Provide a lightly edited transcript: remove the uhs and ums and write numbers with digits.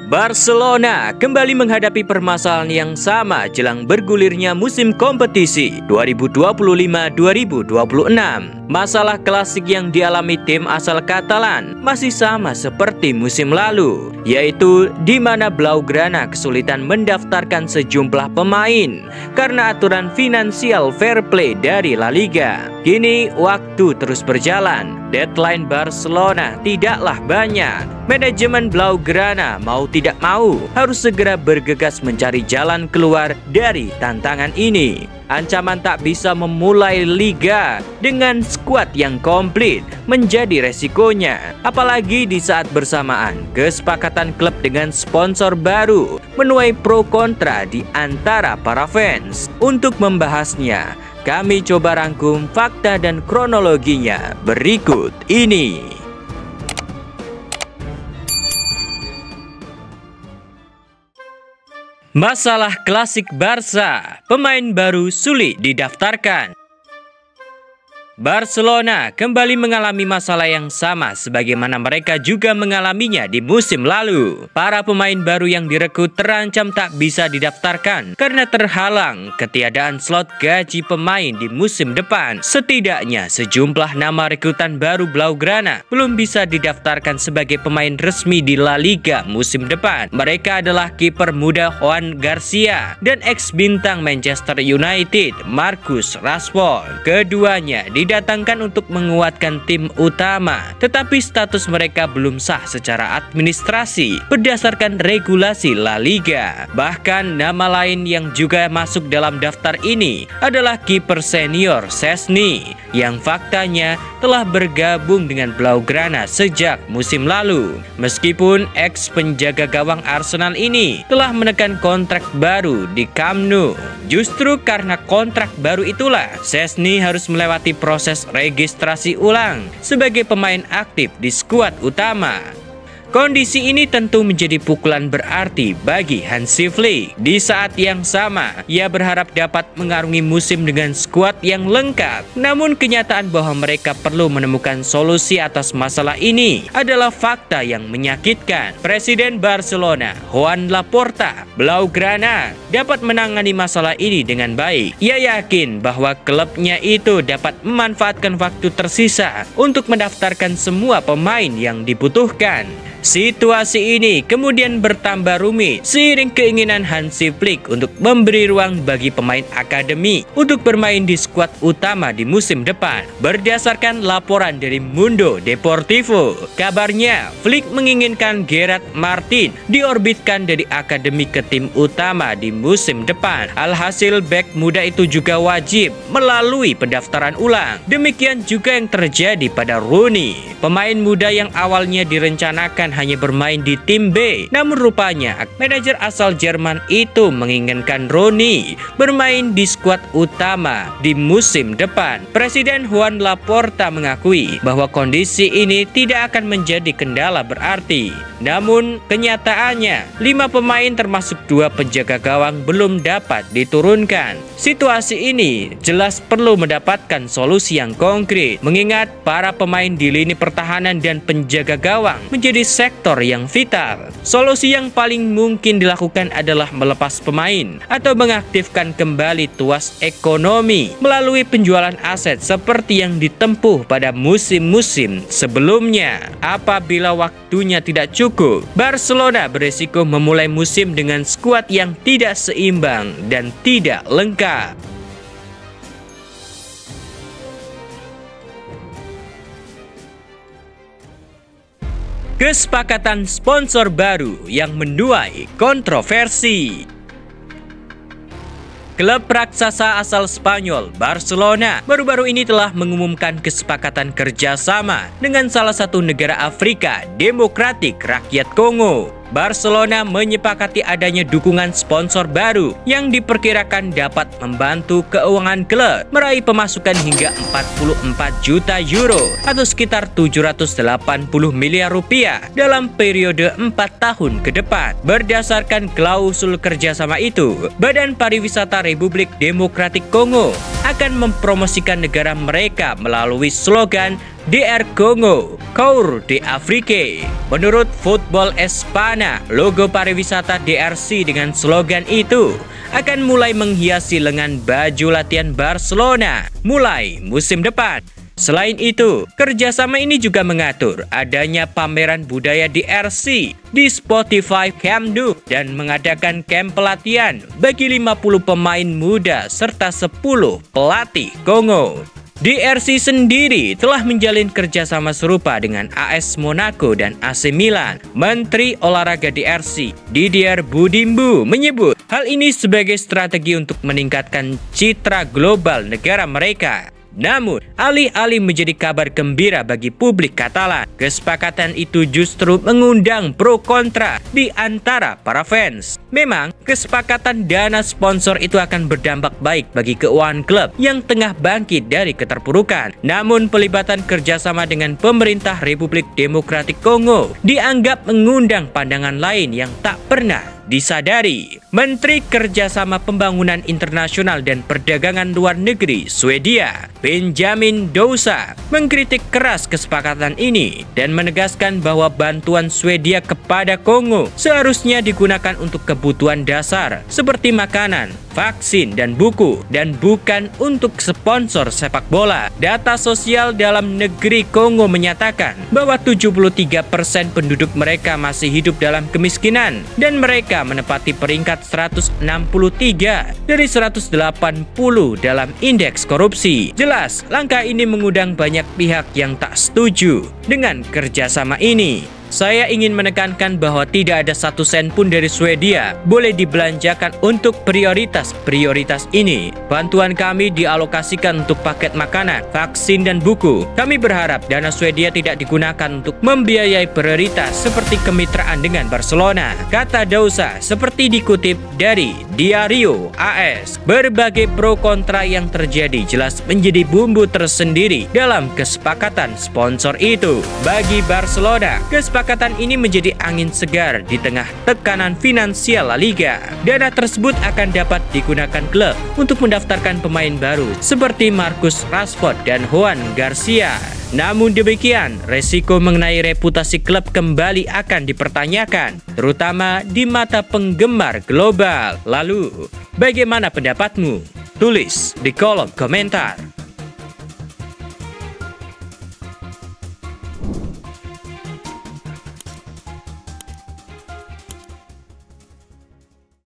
Barcelona kembali menghadapi permasalahan yang sama jelang bergulirnya musim kompetisi 2025-2026. Masalah klasik yang dialami tim asal Katalan masih sama seperti musim lalu, yaitu di mana Blaugrana kesulitan mendaftarkan sejumlah pemain karena aturan finansial fair play dari La Liga. Kini waktu terus berjalan, deadline Barcelona tidaklah banyak. Manajemen Blaugrana mau tidak mau harus segera bergegas mencari jalan keluar dari tantangan ini. Ancaman tak bisa memulai liga dengan skuad yang komplit menjadi resikonya. Apalagi di saat bersamaan kesepakatan klub dengan sponsor baru menuai pro kontra di antara para fans. Untuk membahasnya, kami coba rangkum fakta dan kronologinya berikut ini. Masalah klasik Barca, pemain baru sulit didaftarkan. Barcelona kembali mengalami masalah yang sama sebagaimana mereka juga mengalaminya di musim lalu. Para pemain baru yang direkrut terancam tak bisa didaftarkan karena terhalang ketiadaan slot gaji pemain di musim depan. Setidaknya sejumlah nama rekrutan baru Blaugrana belum bisa didaftarkan sebagai pemain resmi di La Liga musim depan. Mereka adalah kiper muda Juan Garcia dan ex-bintang Manchester United Marcus Rashford. Keduanya didatangkan untuk menguatkan tim utama, tetapi status mereka belum sah secara administrasi berdasarkan regulasi La Liga. Bahkan nama lain yang juga masuk dalam daftar ini adalah kiper senior Szczesny yang faktanya telah bergabung dengan Blaugrana sejak musim lalu. Meskipun ex penjaga gawang Arsenal ini telah menekan kontrak baru di Camp Nou, justru karena kontrak baru itulah Szczesny harus melewati proses registrasi ulang sebagai pemain aktif di skuad utama. Kondisi ini tentu menjadi pukulan berarti bagi Hansi Flick. Di saat yang sama, ia berharap dapat mengarungi musim dengan skuad yang lengkap. Namun kenyataan bahwa mereka perlu menemukan solusi atas masalah ini adalah fakta yang menyakitkan. Presiden Barcelona, Joan Laporta, Blaugrana dapat menangani masalah ini dengan baik. Ia yakin bahwa klubnya itu dapat memanfaatkan waktu tersisa untuk mendaftarkan semua pemain yang dibutuhkan. Situasi ini kemudian bertambah rumit seiring keinginan Hansi Flick untuk memberi ruang bagi pemain akademi untuk bermain di skuad utama di musim depan. Berdasarkan laporan dari Mundo Deportivo, kabarnya Flick menginginkan Gerard Martin diorbitkan dari akademi ke tim utama di musim depan. Alhasil bek muda itu juga wajib melalui pendaftaran ulang. Demikian juga yang terjadi pada Rooney, pemain muda yang awalnya direncanakan hanya bermain di tim B. Namun rupanya manajer asal Jerman itu menginginkan Rooney bermain di skuad utama di musim depan. Presiden Joan Laporta mengakui bahwa kondisi ini tidak akan menjadi kendala berarti. Namun kenyataannya 5 pemain termasuk 2 penjaga gawang belum dapat diturunkan. Situasi ini jelas perlu mendapatkan solusi yang konkret, mengingat para pemain di lini pertahanan dan penjaga gawang menjadi sektor yang vital. Solusi yang paling mungkin dilakukan adalah melepas pemain atau mengaktifkan kembali tuas ekonomi melalui penjualan aset seperti yang ditempuh pada musim-musim sebelumnya. Apabila waktunya tidak cukup, Barcelona beresiko memulai musim dengan skuad yang tidak seimbang dan tidak lengkap. Kesepakatan sponsor baru yang menuai kontroversi. Klub raksasa asal Spanyol, Barcelona, baru-baru ini telah mengumumkan kesepakatan kerjasama dengan salah satu negara Afrika Demokratik Rakyat Kongo. Barcelona menyepakati adanya dukungan sponsor baru yang diperkirakan dapat membantu keuangan klub meraih pemasukan hingga 44 juta euro atau sekitar 780 miliar rupiah dalam periode 4 tahun ke depan. Berdasarkan klausul kerjasama itu, Badan Pariwisata Republik Demokratik Kongo akan mempromosikan negara mereka melalui slogan DR Congo, Cour d'Afrique. Menurut Football Espana, logo pariwisata DRC dengan slogan itu akan mulai menghiasi lengan baju latihan Barcelona mulai musim depan. Selain itu, kerjasama ini juga mengatur adanya pameran budaya DRC di Spotify Camp Nou dan mengadakan camp pelatihan bagi 50 pemain muda serta 10 pelatih Kongo. DRC sendiri telah menjalin kerjasama serupa dengan AS Monaco dan AC Milan. Menteri Olahraga DRC, Didier Budimbu, menyebut hal ini sebagai strategi untuk meningkatkan citra global negara mereka. Namun, alih-alih menjadi kabar gembira bagi publik Katalan, kesepakatan itu justru mengundang pro kontra di antara para fans. Memang, kesepakatan dana sponsor itu akan berdampak baik bagi keuangan klub yang tengah bangkit dari keterpurukan. Namun, pelibatan kerjasama dengan pemerintah Republik Demokratik Kongo dianggap mengundang pandangan lain yang tak pernah disadari. Menteri Kerjasama Pembangunan Internasional dan Perdagangan Luar Negeri Swedia, Benjamin Dousa, mengkritik keras kesepakatan ini dan menegaskan bahwa bantuan Swedia kepada Kongo seharusnya digunakan untuk kebutuhan dasar seperti makanan, vaksin, dan buku, dan bukan untuk sponsor sepak bola. Data sosial dalam negeri Kongo menyatakan bahwa 73% penduduk mereka masih hidup dalam kemiskinan dan mereka menempati peringkat 163 dari 180 dalam indeks korupsi. Jelas, langkah ini mengundang banyak pihak yang tak setuju dengan kerjasama ini. Saya ingin menekankan bahwa tidak ada 1 sen pun dari Swedia boleh dibelanjakan untuk prioritas ini. Bantuan kami dialokasikan untuk paket makanan, vaksin, dan buku. Kami berharap dana Swedia tidak digunakan untuk membiayai prioritas seperti kemitraan dengan Barcelona, kata Dousa, seperti dikutip dari Diario AS. Berbagai pro kontra yang terjadi jelas menjadi bumbu tersendiri dalam kesepakatan sponsor itu. Bagi Barcelona, kesepakatan ini menjadi angin segar di tengah tekanan finansial La Liga. Dana tersebut akan dapat digunakan klub untuk mendaftarkan pemain baru seperti Marcus Rashford dan Juan Garcia. Namun demikian, resiko mengenai reputasi klub kembali akan dipertanyakan, terutama di mata penggemar global. Lalu, bagaimana pendapatmu? Tulis di kolom komentar.